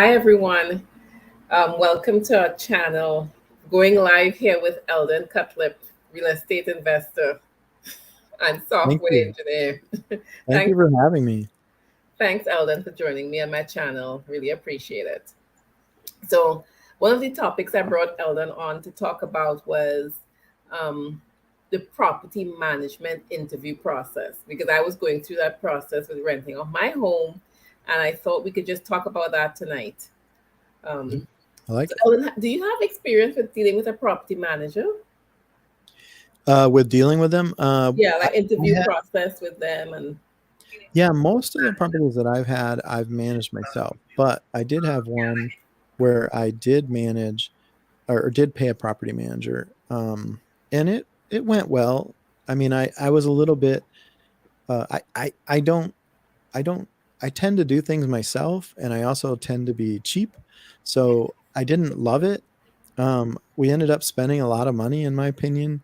Hi, everyone. Welcome to our channel. Going live here with Eldon Cutlip, real estate investor and Thank software you. engineer. Thank you Thanks, for having me. thanks, Eldon, for joining me on my channel. Really appreciate it. So, one of the topics I brought Eldon on to talk about was um, the property management interview process because I was going through that process with renting of my home, and I thought we could just talk about that tonight. Mhm. Um, I So, like it. Ellen, do you have experience with dealing with a property manager? With dealing with them, Yeah, I, like I interview had, process with them and yeah, most of the properties that I've had, I've managed myself, but I did have one where I did manage or did pay a property manager. And it went well. I mean, I was a little bit, I don't, I don't, I tend to do things myself and I also tend to be cheap. So I didn't love it. We ended up spending a lot of money, in my opinion,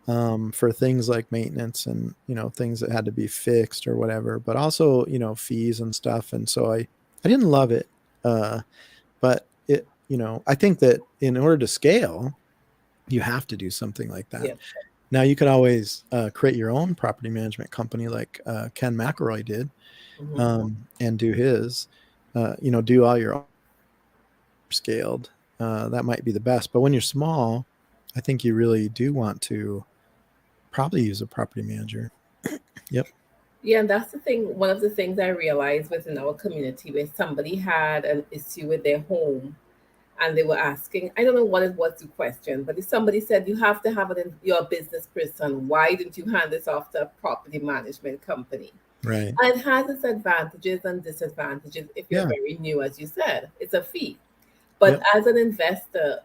for things like maintenance and things that had to be fixed or whatever, but also fees and stuff. And so I didn't love it, uh, but I think that in order to scale, you have to do something like that. yeah. Now you could always create your own property management company, like Ken McElroy did, Hmm. and do his, do all your own scaled. That might be the best. But when you're small, I think you really do want to probably use a property manager. Yep. Yeah, and that's the thing. One of the things I realized within our community where somebody had an issue with their home and they were asking, I don't know what it was the question, but if somebody said you have to have you're a business person, why didn't you hand this off to a property management company? Right. And it has its advantages and disadvantages if you're Yeah. very new, as you said. It's a fee. But Yep. as an investor,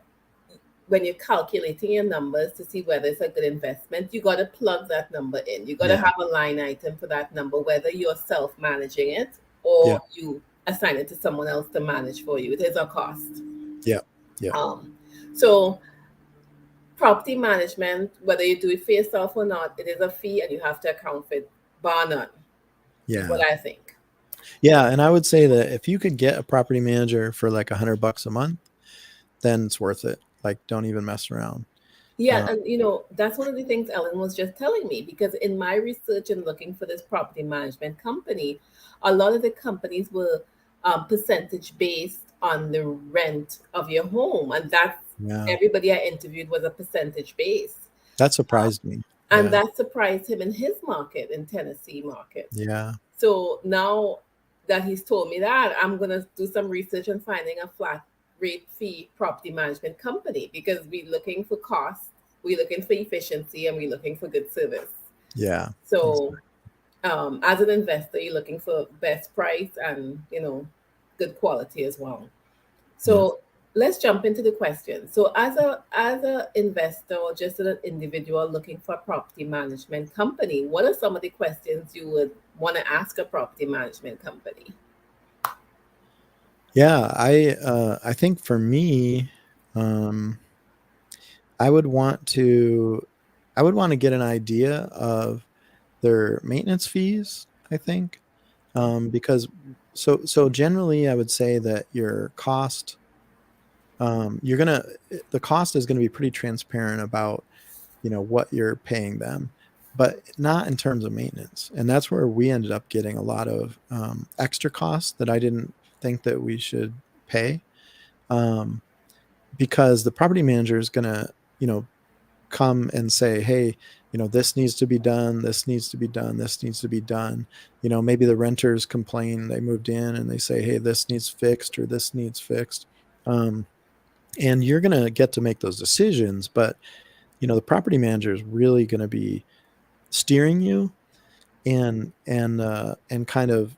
when you're calculating your numbers to see whether it's a good investment, you got to plug that number in. You got to Yeah. have a line item for that number, whether you're self managing it Yeah. or you assign it to someone else to manage for you. It is a cost. Yeah. Yeah. Um, so, property management, whether you do it for yourself or not, it is a fee and you have to account for it, bar none, is what Yeah. I think. Yeah. And I would say that if you could get a property manager for like $100 a month, then it's worth it. Like, don't even mess around. Yeah, Uh, and that's one of the things Ellen was just telling me because in my research and looking for this property management company, a lot of the companies were percentage based on the rent of your home, and that's yeah. everybody I interviewed was a percentage base, That um, surprised me. and Yeah. that surprised him in his market in Tennessee market. Yeah. So now that he's told me that, I'm gonna do some research and finding a flat rate fee property management company because we're looking for cost, we're looking for efficiency, and we're looking for good service. Yeah. So as an investor, you're looking for best price and good quality as well. Yeah. So let's jump into the question. So as a investor or just an individual looking for a property management company, what are some of the questions you would want to ask a property management company? Yeah. I think for me, um, I would want to I would want to get an idea of their maintenance fees, I think. Because so generally I would say that your cost, you're gonna the cost is gonna be pretty transparent about what you're paying them, but not in terms of maintenance. And that's where we ended up getting a lot of extra costs that I didn't think that we should pay, um, because the property manager is gonna come and say, hey, this needs to be done, this needs to be done, this needs to be done. Maybe the renters complain, they moved in and they say, hey, this needs fixed or this needs fixed. um, and you're going to get to make those decisions, but the property manager is really going to be steering you, and kind of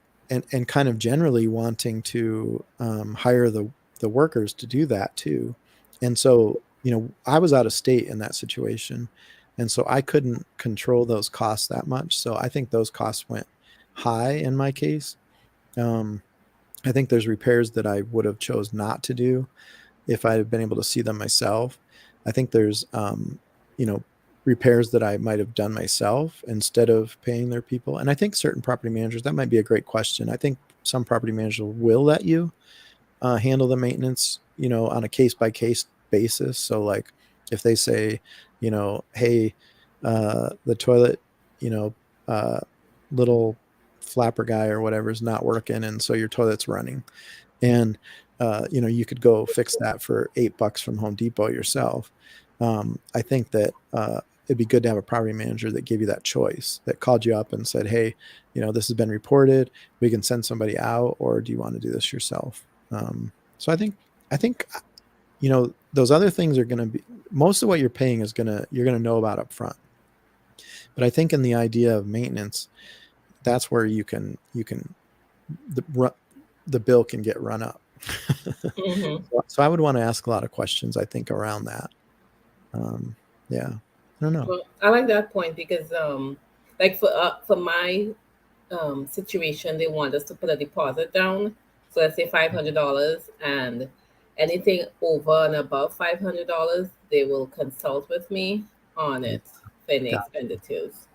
generally wanting to hire the workers to do that too. And so I was out of state in that situation, and so I couldn't control those costs that much. So I think those costs went high in my case. um, I think there's repairs that I would have chose not to do if I had been able to see them myself. I think there's you know repairs that I might have done myself instead of paying their people. And I think certain property managers, that might be a great question. I think some property managers will let you handle the maintenance, on a case by case basis. So like if they say, hey, the toilet, uh, little flapper guy or whatever is not working, and so your toilet's running, and you could go fix that for $8 from Home Depot yourself. I think that it'd be good to have a property manager that gave you that choice, that called you up and said, hey, this has been reported, we can send somebody out, or do you want to do this yourself? So I think those other things are going to be, most of what you're paying is you're going to know about up front. But I think in the idea of maintenance, that's where the bill can get run up. Mm-hmm. So I would want to ask a lot of questions, I think, around that. Yeah, I don't know. Well, I like that point because, like for my situation, they want us to put a deposit down. So let's say $500, and anything over and above $500, they will consult with me on it for any Got expenditures.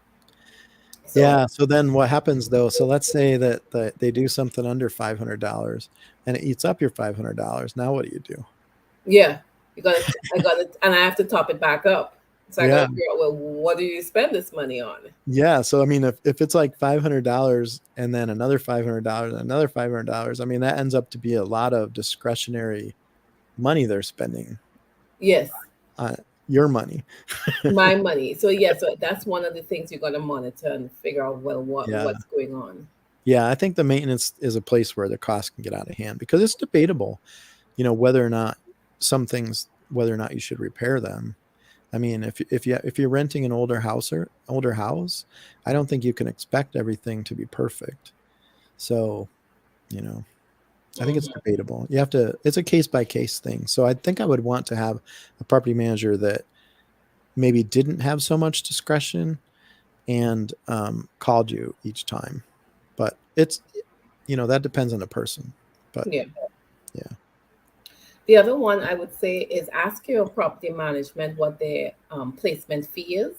So Yeah. So then what happens though? So let's say that they do something under $500 and it eats up your $500. Now what do you do? yeah, I got it, and I have to top it back up. So I got Yeah. to figure out, well, what do you spend this money on? Yeah. So I mean, if it's like $500 and then another $500 and another $500, I mean, that ends up to be a lot of discretionary money they're spending Yes, on your money. my money. So yeah, so that's one of the things you got to monitor and figure out, well, Yeah. what's going on. Yeah. I think the maintenance is a place where the cost can get out of hand because it's debatable, whether or not whether or not you should repair them. I mean, if you're renting an older house, I don't think you can expect everything to be perfect. So, you know, I think it's Hmm. debatable. It's a case by case thing. So I think I would want to have a property manager that maybe didn't have so much discretion and called you each time. But that depends on the person. But Yeah. yeah. The other one I would say is ask your property management what their placement fee is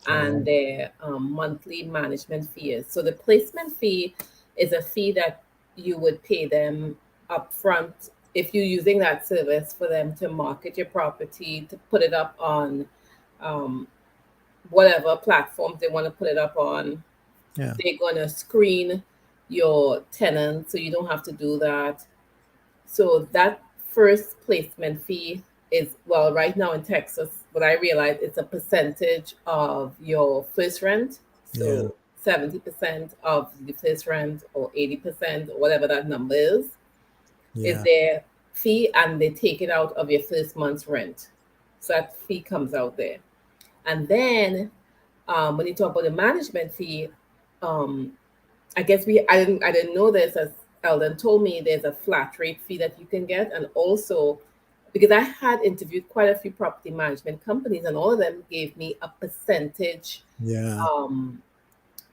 and Oh, their monthly management fee is. So the placement fee is a fee that you would pay them upfront if you're using that service for them to market your property, to put it up on um, whatever platforms they want to put it up on. yeah. They're going to screen your tenants so you don't have to do that. So that first placement fee is, well, right now in Texas, what I realize it's a percentage of your first rent. Yeah. So 70% of the first rent or 80% or whatever that number is Yeah. their fee, and they take it out of your first month's rent. So that fee comes out there. And then when you talk about the management fee, um, I guess I didn't know this, as Eldon told me, there's a flat rate fee that you can get, and also because I had interviewed quite a few property management companies, and all of them gave me a percentage Yeah. um,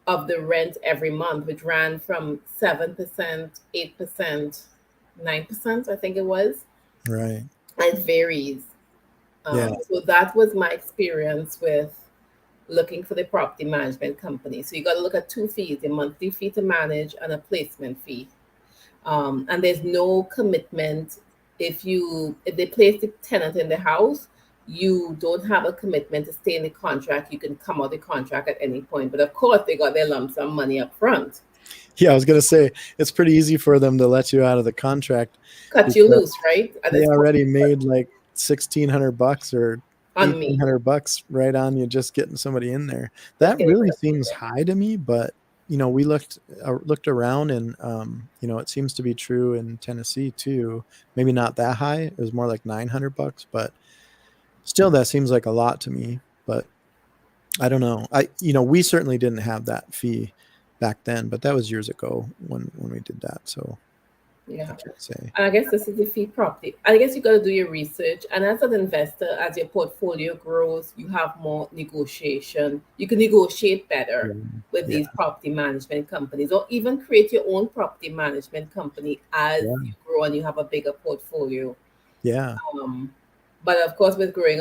of the rent every month, which ran from 7%, 8%, 9%, I think it was. Right. It varies. Yeah. So that was my experience with looking for the property management company. So you got to look at two fees: a monthly fee to manage and a placement fee. And there's no commitment. If they place the tenant in the house, you don't have a commitment to stay in the contract. You can come out the contract at any point. But of course, they got their lump sum money up front. Yeah, I was gonna say it's pretty easy for them to let you out of the contract Cut you because loose, right? At they this point, already made like $1,600 or on me. $1,800 right on you just getting somebody in there. Just That getting really rid of seems it. high to me, but we looked around and it seems to be true in Tennessee too. Maybe not that high. It was more like $900, but still that seems like a lot to me. But I don't know. We certainly didn't have that fee back then, but that was years ago when we did that. So I Yeah. can't say. And I guess this is the fee property. I guess you got to do your research. And as an investor, as your portfolio grows, you have more negotiation. You can negotiate better with Yeah. these property management companies, or even create your own property management company as Yeah. you grow and you have a bigger portfolio. Yeah. Um, but of course, with growing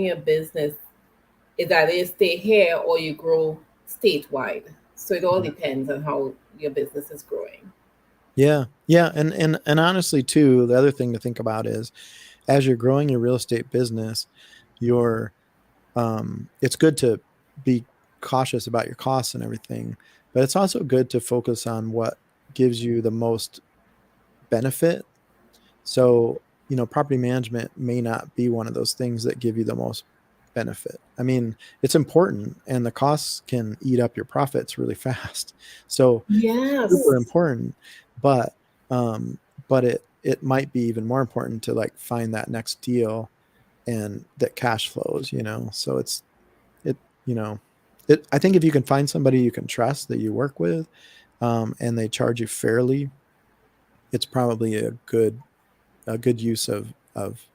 your business, it either you stay here or you grow statewide. So it all Yeah. depends on how your business is growing. Yeah. Yeah. And honestly too, the other thing to think about is as you're growing your real estate business, your it's good to be cautious about your costs and everything, but it's also good to focus on what gives you the most benefit. So, property management may not be one of those things that give you the most benefit. I mean, it's important and the costs can eat up your profits really fast. So, super Yes. important, but um but it might be even more important to like find that next deal and that cash flows, so it you know I think if you can find somebody you can trust that you work with, and they charge you fairly, it's probably a good use of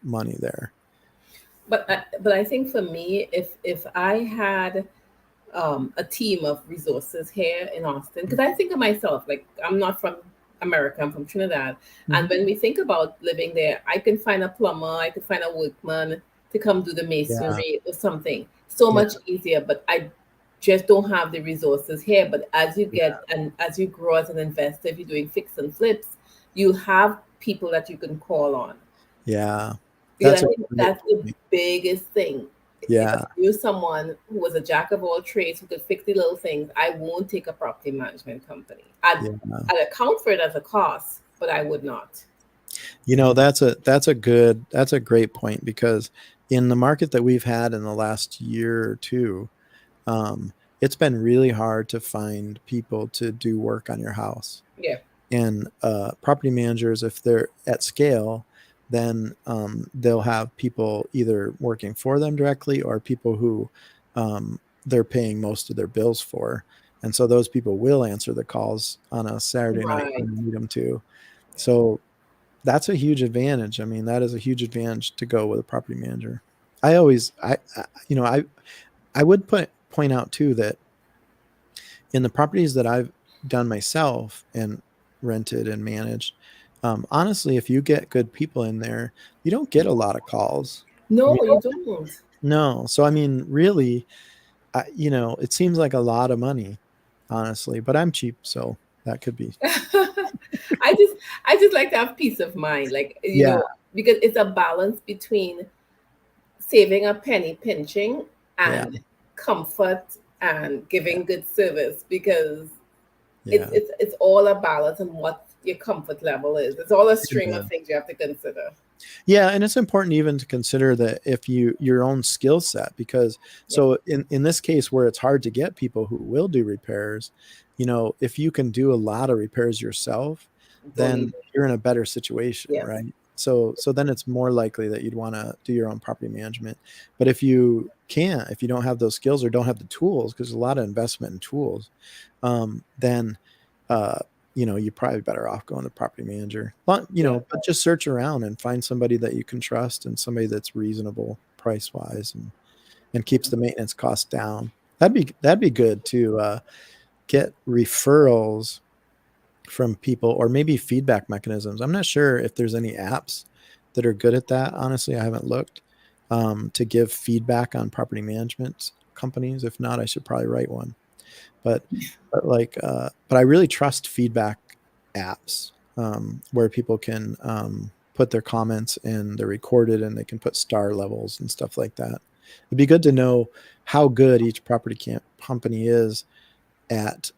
money there. But I think for me, if I had a team of resources here in Austin, because I think of myself like I'm not from America, I'm from Trinidad, Mhm. and when we think about living there, I can find a plumber, I could find a workman to come do the Yeah, masonry or something. So yeah, much easier, but I just don't have the resources here. But as you yeah, get and as you grow as an investor, if you're doing fix and flips, you have people that you can call on. yeah. Because That's I a think great that's the point. biggest thing. If I Yeah, knew someone who was a jack of all trades who could fix the little things, I won't take a property management company. yeah. I'd account for it as a cost, but I would not. That's a great point because in the market that we've had in the last year or two, it's been really hard to find people to do work on your house. Yeah, And property managers, if they're at scale, then they'll have people either working for them directly or people who they're paying most of their bills for. And so those people will answer the calls on a Saturday night right. when you need them to. So that's a huge advantage. I mean, that is a huge advantage to go with a property manager. I always, I would point out too that in the properties that I've done myself and rented and managed, honestly, if you get good people in there, you don't get a lot of calls. I mean, No, you don't. no. So I mean, really, it seems like a lot of money, honestly, but I'm cheap, so that could be. I just I just like to have peace of mind, like Yeah, because it's a balance between saving a penny pinching yeah, and comfort and yeah, giving good service because it's yeah. it's it's all a balance and what your comfort level is. It's all a string Yeah. of things you have to consider. Yeah, and it's important even to consider that if your own skill set, because Yeah, so in this case where it's hard to get people who will do repairs, if you can do a lot of repairs yourself, don't need then you're in a better situation, yes. right? So then it's more likely that you'd want to do your own property management. But if you can't, if you don't have those skills or don't have the tools, because there's a lot of investment in tools, then uh, you're probably better off going to property manager. But Yeah. but just search around and find somebody that you can trust and somebody that's reasonable price wise and keeps the maintenance costs down. That'd be good to get referrals from people or maybe feedback mechanisms. I'm not sure if there's any apps that are good at that. Honestly, I haven't looked to give feedback on property management companies. If not, I should probably write one. But but I really trust feedback apps where people can put their comments and they're recorded and they can put star levels and stuff like that. It'd be good to know how good each company is at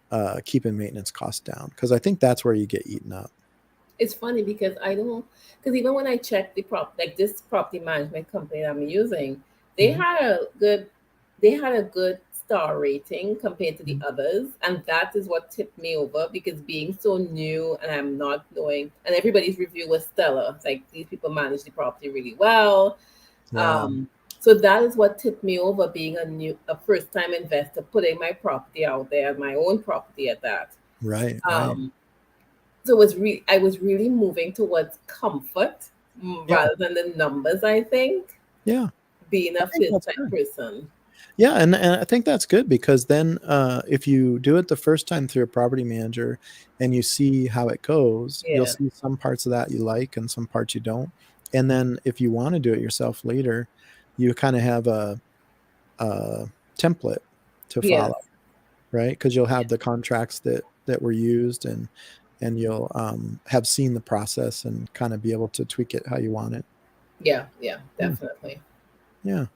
keeping maintenance costs down because I think that's where you get eaten up. It's funny because I don't because even when I check the like this property management company that I'm using, they Mhm, had a good they had a good star rating compared to the mhm. others. And that is what tipped me over because being so new and I'm not knowing and everybody's review was stellar. It's like these people manage the property really well. Yeah, Um, so that is what tipped me over being a first time investor, putting my property out there, my own property at that. right, right. Um, so I was really moving towards comfort Yeah, rather than the numbers, I think, yeah. being I a think first that's time good. person. Yeah, and I think that's good because then if you do it the first time through a property manager and you see how it goes, you'll Yeah. see some parts of that you like and some parts you don't. And then if you want to do it yourself later, you kind of have a template to follow, Yes. right? Because you'll have the contracts that were used, and and you'll have seen the process and kind of be able to tweak it how you want it. Yeah, Yeah. definitely. Yeah.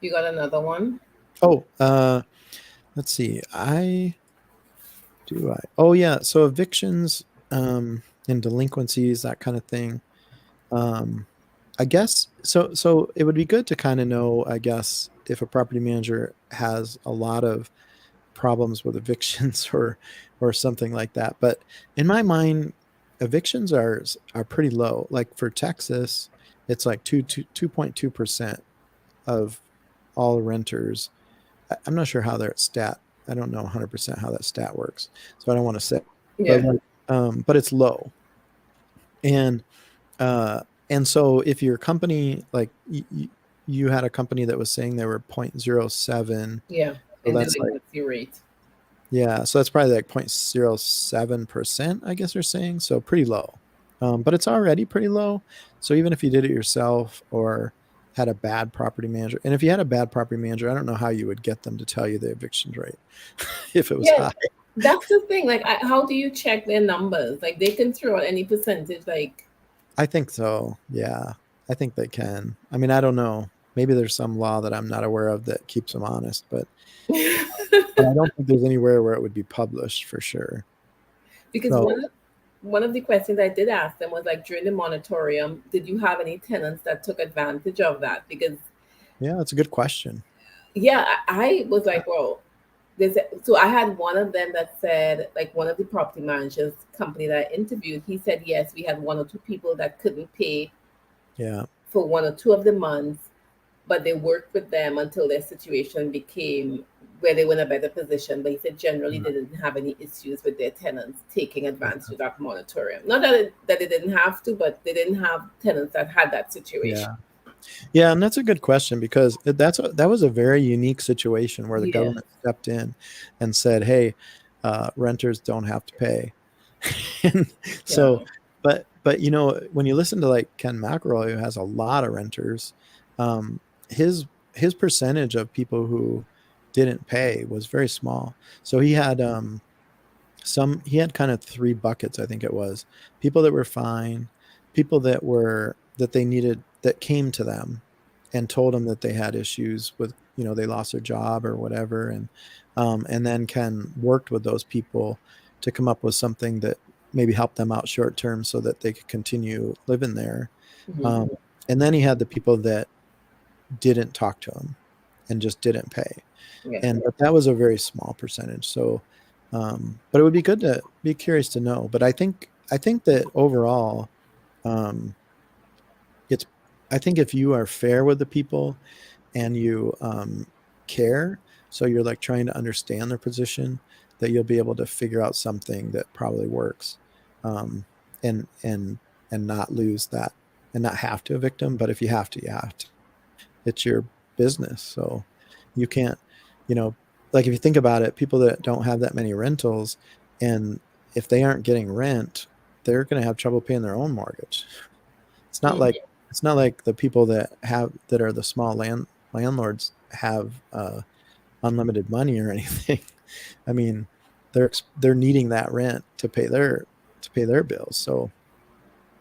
You got another one? Oh, let's see. Oh yeah. So evictions, and delinquencies, that kind of thing. I guess so. So it would be good to kind of know, I guess, if a property manager has a lot of problems with evictions or something like that. But in my mind, evictions are pretty low. Like for Texas, it's like 2.2% of all renters. I'm not sure how their stat. I don't know 100% how that stat works, so I don't want to say. But Yeah. like, but it's low, and uh, and so if your company, like you had a company that was saying they were 0.07, Yeah. so And that's like, delinquency rate. yeah, so that's probably like 0.07%, I guess they're saying. So pretty low. But it's already pretty low. So even if you did it yourself or had a bad property manager, and if you had a bad property manager, I don't know how you would get them to tell you the eviction rate if it was Yeah, high. that's the thing. Like, how do you check their numbers? Like, they can throw out any percentage. Like, I think so. Yeah. I think they can. I mean, I don't know. Maybe there's some law that I'm not aware of that keeps them honest, but I don't think there's anywhere where it would be published for sure. because So one of the questions I did ask them was like, during the moratorium, did you have any tenants that took advantage of that? Because yeah, that's a good question. yeah, I was like, well, so I had one of them that said, like, one of the property managers company that I interviewed, he said yes, we had one or two people that couldn't pay Yeah. for one or two of the months, but they worked with them until their situation became where they were in a better position. But he said generally they didn't have any issues with their tenants taking advantage of that moratorium. Not that they didn't have to, but they didn't have tenants that had that situation. Yeah. Yeah, and that's a good question because that was a very unique situation where the Yeah, government stepped in and said, "Hey, renters don't have to pay." And so, yeah, but when you listen to like Ken McElroy, who has a lot of renters, um, his his percentage of people who didn't pay was very small. So he had kind of three buckets, I think it was: people that were fine, people that they needed, that came to them and told them that they had issues with, they lost their job or whatever, and then Ken worked with those people to come up with something that maybe helped them out short term so that they could continue living there. hmm, um, and then he had the people that didn't talk to him and just didn't pay, yeah, but that was a very small percentage. So, but it would be good to be curious to know. But I think that overall, um, it's I think if you are fair with the people and you care, so you're like trying to understand their position, that you'll be able to figure out something that probably works, um, and not lose that and not have to evict them. But if you have to, you have to. It's your business, so you can't, you know, like if you think about it, people that don't have that many rentals, and if they aren't getting rent, they're going to have trouble paying their own mortgage. It's not like hmm, it's not like the people that are the small landlords have unlimited money or anything. I mean, they're needing that rent to pay their bills. So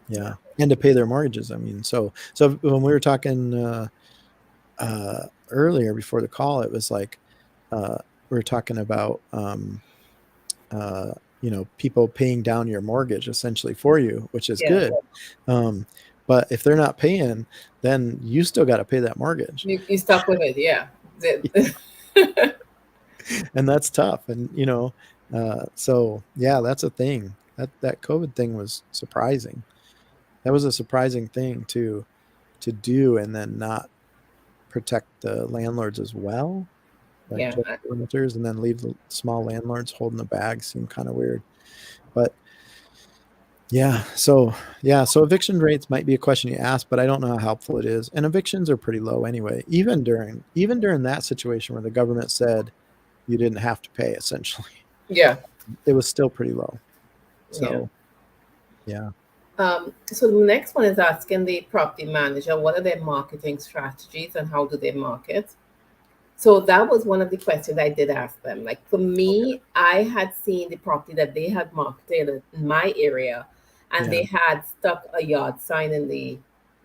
yeah, and to pay their mortgages. I mean, so when we were talking earlier before the call, it was like uh, we were talking about uh, people paying down your mortgage essentially for you, which is yeah. good. Um, but if they're not paying, then you still got to pay that mortgage, You stuck with it, yeah. and that's tough. And so yeah, that's a thing. That COVID thing was surprising. That was a surprising thing to do, and then not protect the landlords as well, like Yeah, just the renters, and then leave the small landlords holding the bag seemed kind of weird. But so eviction rates might be a question you ask, but I don't know how helpful it is. And evictions are pretty low anyway, even during that situation where the government said you didn't have to pay, essentially, yeah, it was still pretty low. yeah. So yeah. So the next one is asking the property manager what are their marketing strategies and how do they market. So that was one of the questions I did ask them. Like for me, I had seen the property that they had marketed in my area, and Yeah. they had stuck a yard sign in the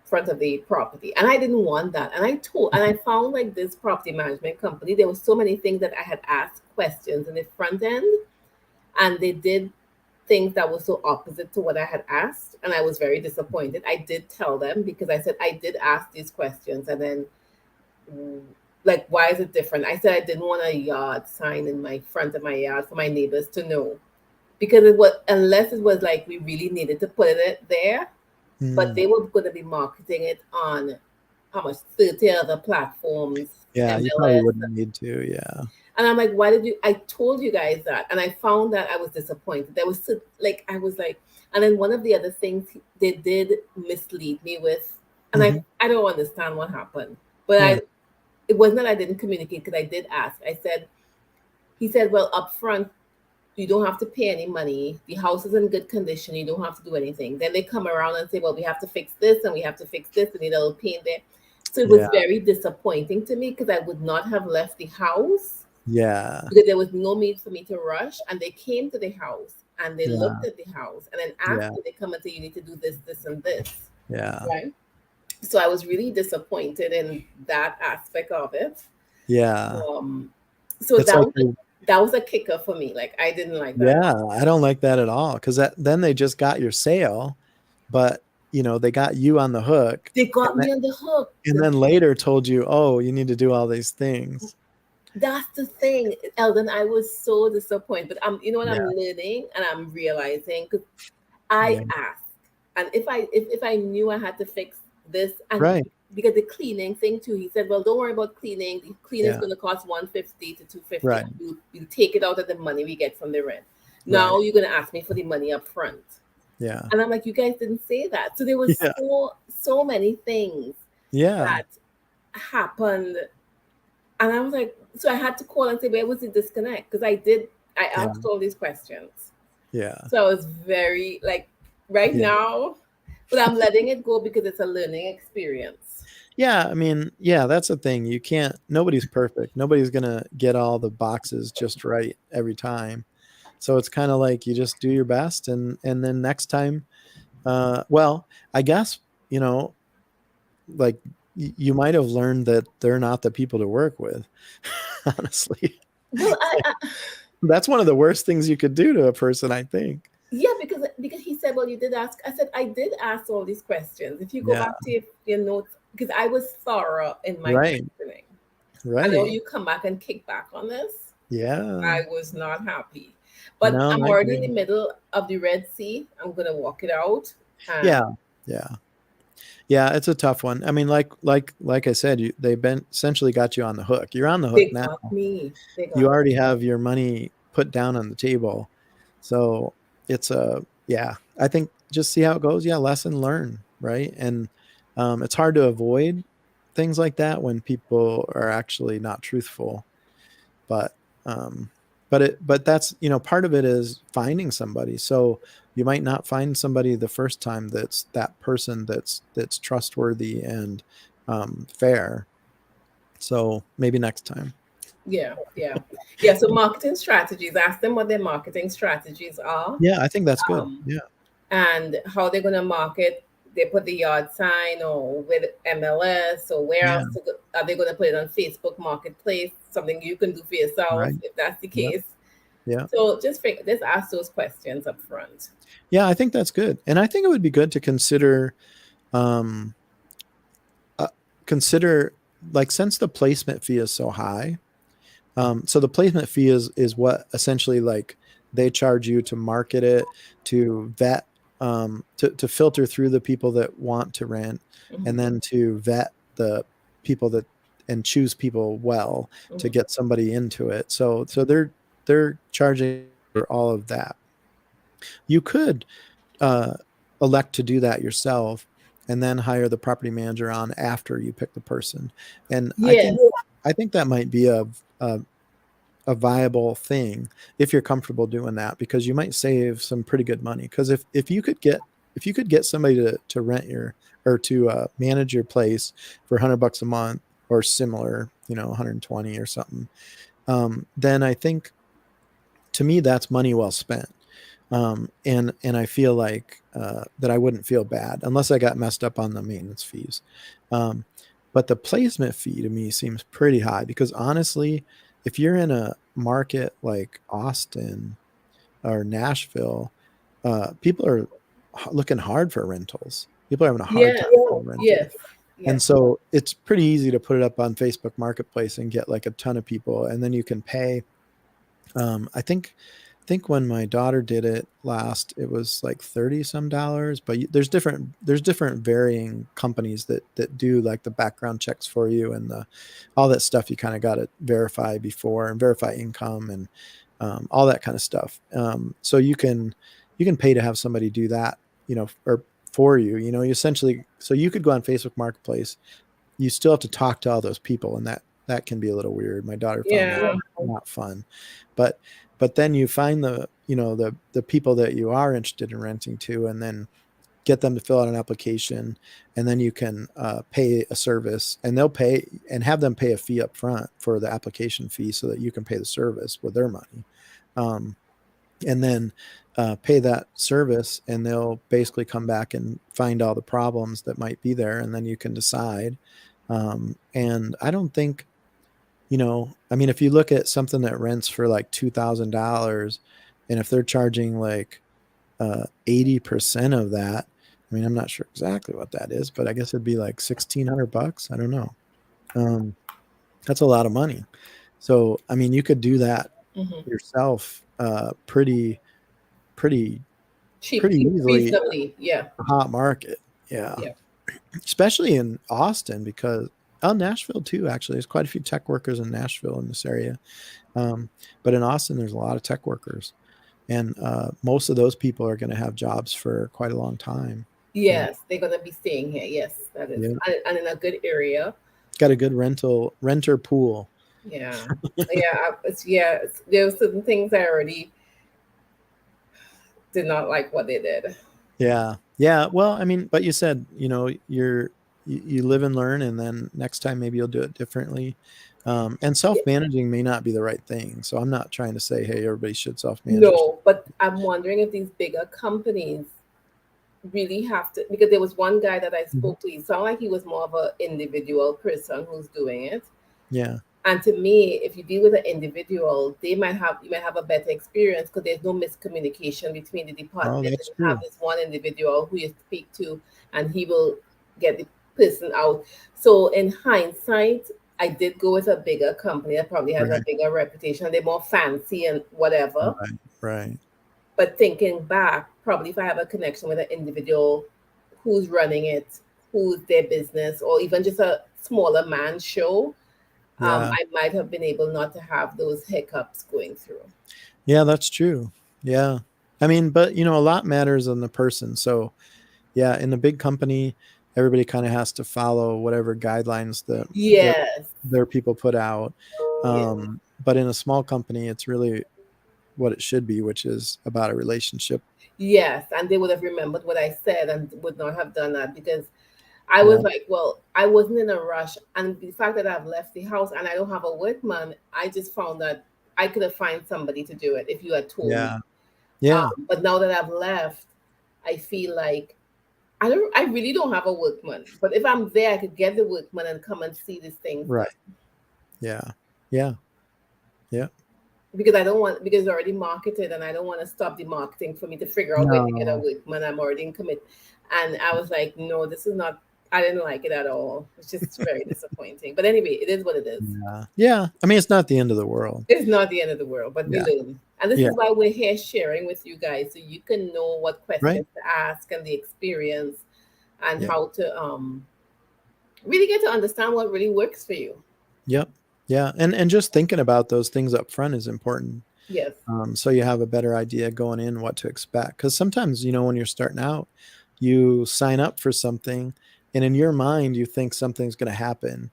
front of the property, and I didn't want that. And I found like this property management company. There were so many things that I had asked questions in the front end, and they did things that were so opposite to what I had asked, and I was very disappointed. I did tell them because I said I did ask these questions, and then like why is it different? I said I didn't want a yard sign in my front of my yard for my neighbors to know because it was unless it was like we really needed to put it there, but Mm. they were going to be marketing it on how much 30 other platforms, Yeah, you probably MLS. wouldn't need to. Yeah. And I'm like, why did you? I told you guys that, and I found that I was disappointed. There was like I was like, and then one of the other things they did mislead me with, and Hmm. I don't understand what happened, but Yeah. I it wasn't that I didn't communicate because I did ask. I said, he said, well, up front, you don't have to pay any money. The house is in good condition. You don't have to do anything. Then they come around and say, well, we have to fix this and we have to fix this and need a little paint there. So it was Yeah. very disappointing to me because I would not have left the house Yeah. because there was no need for me to rush. And they came to the house and they Yeah. looked at the house and then Yeah. after they come and say, you need to do this, this, and this. Yeah. Right. So I was really disappointed in that aspect of it. Yeah. Um, so It's like, that was a kicker for me. Like I didn't like that. yeah, I don't like that at all because then they just got your sale, but they got you on the hook, They and got then, me on the hook. and then later told you, oh, you need to do all these things. That's the thing, Eldon. I was so disappointed. But you know what? I'm Yeah. learning and I'm realizing because I Yeah. asked, and if I knew I had to fix this, and Right. because the cleaning thing too, he said, well, don't worry about cleaning. The cleaning is Yeah. going to cost 150 to 250. Right. You take it out of the money we get from the rent. Now Right. you're going to ask me for the money up front. Yeah. And I'm like, you guys didn't say that. So there was Yeah. so many things Yeah. that happened. And I was like, so I had to call and say, where was the disconnect? Because I Yeah. asked all these questions. Yeah. So I was very like right Yeah. now, but I'm letting it go because it's a learning experience. Yeah. I mean, yeah, that's the thing. Nobody's perfect. Nobody's going to get all the boxes just right every time. So it's kind of like you just do your best and then next time, well, I guess, like you might have learned that they're not the people to work with, honestly. Well, That's one of the worst things you could do to a person, I think. yeah, because he said, well, you did ask. I said, I did ask all these questions. If you go Yeah. back to your notes, because I was thorough in my Right. questioning. I know Right. you come back and kick back on this. Yeah. I was not happy. But No, I'm I already in agree. the middle of the Red Sea. I'm gonna walk it out. And Yeah. Yeah. Yeah, it's a tough one. I mean, like I said, they've been essentially got you on the hook. You're on the hook they now. got me. They got You me. already have your money put down on the table. So it's yeah, I think just see how it goes. Yeah, lesson learned, right? And it's hard to avoid things like that when people are actually not truthful. But but that's part of it is finding somebody. So you might not find somebody the first time that's that person that's trustworthy and fair. So maybe next time. Yeah, yeah, yeah. So marketing strategies. Ask them what their marketing strategies are, Yeah, I think that's good. um, Yeah. and how they're gonna market. They put the yard sign or with MLS or where Yeah. else are they gonna put it on Facebook Marketplace? Something you can do for yourself Right. if that's the Yeah. case. Yeah. So just ask those questions up front. Yeah, I think that's good. And I think it would be good to um consider like since the placement fee is so high. So the placement fee is what essentially like they charge you to market it, to vet, to filter through the people that want to rent, and Mhm, then to vet the people that and choose people well to mhm. get somebody into it. So they're charging for all of that. You could uh, elect to do that yourself and then hire the property manager on after you pick the person. And Yes. I think that might be a viable thing if you're comfortable doing that because you might save some pretty good money. Because if you could get somebody to rent your or to manage your place for $100 a month or similar, 120 or something, then I think, to me, that's money well spent. And I feel like that I wouldn't feel bad unless I got messed up on the maintenance fees. But the placement fee to me seems pretty high, because honestly, if you're in a market like Austin or Nashville, people are looking hard for rentals. People are having a hard Yes, time finding rentals. yes, And yes. so it's pretty easy to put it up on Facebook Marketplace and get like a ton of people, and then you can pay. I think when my daughter did it last, it was like 30 some dollars, but there's different varying companies that do like the background checks for you, and all that stuff you kind of got to verify before, and verify income, and all that kind of stuff. So you can pay to have somebody do that, or for you, you essentially, so you could go on Facebook Marketplace. You still have to talk to all those people, and that can be a little weird. My daughter found that Yeah. not fun. But then you find the people that you are interested in renting to, and then get them to fill out an application, and then you can pay a service, and they'll pay, and have them pay a fee up front for the application fee, so that you can pay the service with their money. And then pay that service, and they'll basically come back and find all the problems that might be there, and then you can decide. And I don't think, I mean, if you look at something that rents for like $2,000, and if they're charging like 80% of that, I mean, I'm not sure exactly what that is, but I guess it'd be like $1,600. I don't know. That's a lot of money. So, I mean, you could do that yourself pretty Cheap, easily. reasonably. Yeah. Hot market. Yeah. Yeah. Especially in Austin, because Nashville too, actually. There's quite a few tech workers in Nashville, in this area. But in Austin, there's a lot of tech workers. And most of those people are going to have jobs for quite a long time. Yes, they're gonna be staying here. Yes, that is, Yeah. and in a good area. Got a good renter pool. Yeah, there were certain things I already did not like what they did. Yeah. Yeah. Well, I mean, but you said, you live and learn, and then next time maybe you'll do it differently. And self-managing may not be the right thing. So I'm not trying to say, hey, everybody should self-manage. No, but I'm wondering if these bigger companies really have to, because there was one guy that I spoke to. He sounded like he was more of an individual person who's doing it. Yeah. And to me, if you deal with an individual, you might have a better experience, because there's no miscommunication between the departments. That's You true. have this one individual who you speak to, and he will get the person out. So in hindsight, I did go with a bigger company that probably has a bigger reputation. They're more fancy and whatever. Right. But thinking back, probably if I have a connection with an individual who's running it, who's their business, or even just a smaller man show, Yeah. I might have been able not to have those hiccups going through. Yeah, that's true. Yeah. I mean, but a lot matters on the person. So yeah, in a big company, everybody kind of has to follow whatever guidelines that Yes. their people put out. But in a small company, it's really what it should be, which is about a relationship. Yes. And they would have remembered what I said and would not have done that, because I was like, well, I wasn't in a rush. And the fact that I've left the house and I don't have a workman, I just found that I could have found somebody to do it if you had told me. Yeah. But now that I've left, I feel like I really don't have a workman. But if I'm there, I could get the workman and come and see these things. Right. Yeah. Yeah. Yeah. Because because it's already marketed, and I don't want to stop the marketing for me to figure out where to get a workman. I'm already in commit. And I was like, no, this is not, I didn't like it at all. It's just very disappointing. But anyway, it is what it is. Yeah. I mean, it's not the end of the world. It's not the end of the world, but we learn. And this is why we're here sharing with you guys, so you can know what questions to ask, and the experience, and how to really get to understand what really works for you. Yep. Yeah. And just thinking about those things up front is important. Yes. So you have a better idea going in what to expect. Because sometimes, when you're starting out, you sign up for something, and in your mind, you think something's going to happen,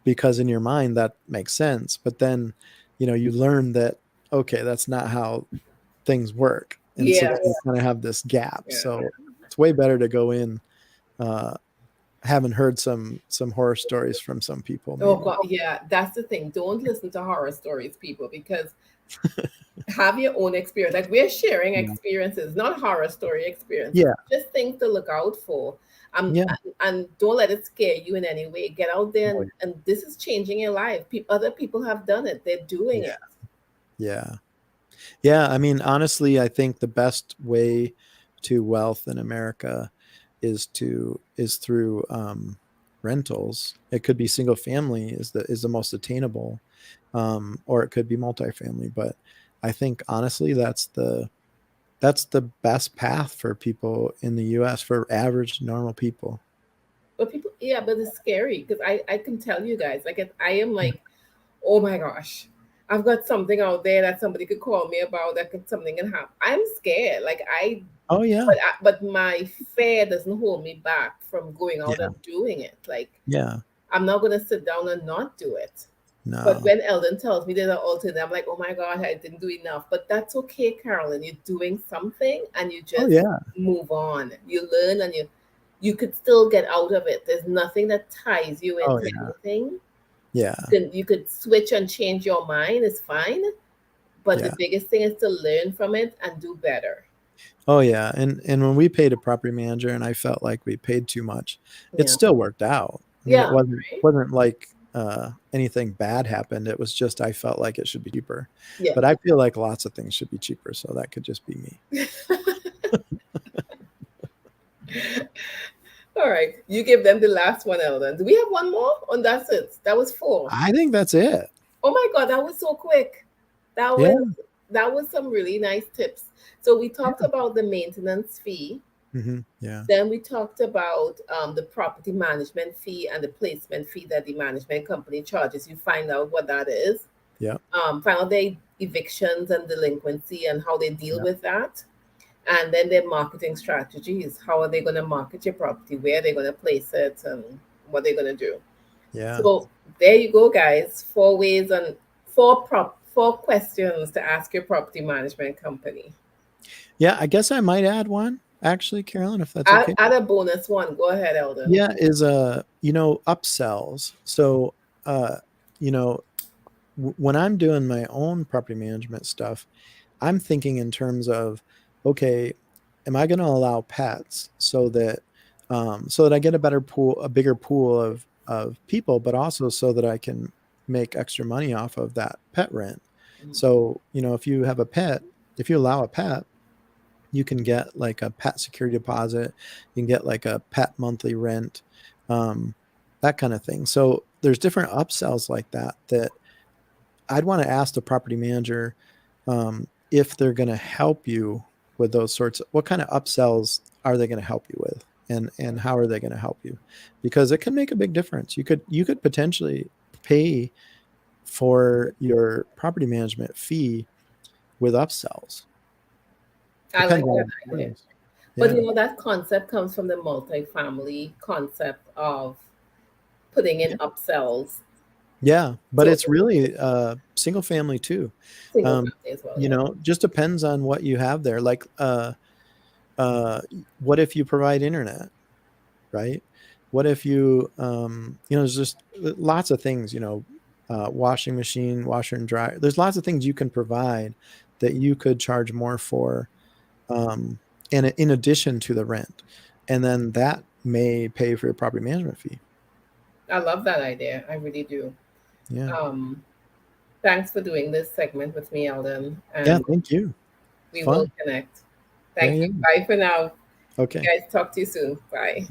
because in your mind that makes sense. But then, you learn that, okay, that's not how things work. And so you kind of have this gap. So it's way better to go in haven't heard some horror stories from some people. Oh Maybe. God, yeah, that's the thing. Don't listen to horror stories, people, because have your own experience. Like we're sharing Yeah. experiences, not horror story experiences, Yeah. just things to look out for. Yeah. And don't let it scare you in any way. Get out there, Oh, and this is changing your life. Other people have done it. They're doing yeah. it. Yeah. Yeah. I mean, honestly, I think the best way to wealth in America is through rentals. It could be single family is the most attainable, or it could be multifamily. But I think honestly, that's the best path for people in the U.S. for average normal people. But people, yeah, but it's scary because I can tell you guys, like, I am like, oh my gosh, I've got something out there that somebody could call me about, that could something can happen. I'm scared. Like Oh yeah, but my fear doesn't hold me back from going out yeah, and doing it. Like yeah. I'm not gonna sit down and not do it. But No. when Eldon tells me there's an alternative, I'm like, oh my God, I didn't do enough. But that's okay, Carolyn. You're doing something and you Oh just yeah, move on. You learn and you could still get out of it. There's nothing that ties you oh into yeah, anything. yeah, You could switch and change your mind, it's fine. But the yeah. biggest thing is to learn from it and do better. Oh yeah. And when we paid a property manager, and I felt like we paid too much, it Yeah. still worked out. I mean, it Yeah. Right? wasn't like anything bad happened. It was just I felt like it should be cheaper. Yeah. But I feel like lots of things should be cheaper, so that could just be me. All right. You give them the last one, Eldon. Do we have one more? On that's it. That was 4. I think that's it. Oh my God, that was so quick. That Yeah. was some really nice tips. So we talked about the maintenance fee. Yeah. Then we talked about the property management fee and the placement fee that the management company charges. You find out what that is. Yeah. Find out their evictions and delinquency and how they deal Yeah. with that. And then their marketing strategies. How are they going to market your property? Where are they going to place it? And what they're going to do? Yeah. So there you go, guys. 4 ways and 4 questions to ask your property management company. Yeah. I guess I might add one actually, Carolyn, if that's okay. Add a bonus one. Go ahead, Eldon. Yeah, is upsells. So when I'm doing my own property management stuff, I'm thinking in terms of, okay, am I going to allow pets so that I get a bigger pool of people, but also so that I can make extra money off of that pet rent. Mhm. So, if you have a pet, if you allow a pet, you can get like a pet security deposit, you can get like a pet monthly rent, that kind of thing. So there's different upsells like that I'd want to ask the property manager if they're going to help you with those sorts of, what kind of upsells are they going to help you with, and how are they going to help you, because it can make a big difference. You could potentially pay for your property management fee with upsells. I like Depends on that what it idea. is. But Yeah. that concept comes from the multifamily concept of putting in upsells. Yeah, but So it's really single family too. single family as well. Yeah. Just depends on what you have there. Like, what if you provide internet, right? What if you, there's just lots of things, washing machine, washer and dryer. There's lots of things you can provide that you could charge more for, and in addition to the rent, and then that may pay for your property management fee. I love that idea. I really do. Yeah. Thanks for doing this segment with me, Eldon. And Yeah. Thank you. we Fun. will connect. Thank Yeah. you. Bye for now. Okay. Guys, talk to you soon. Bye.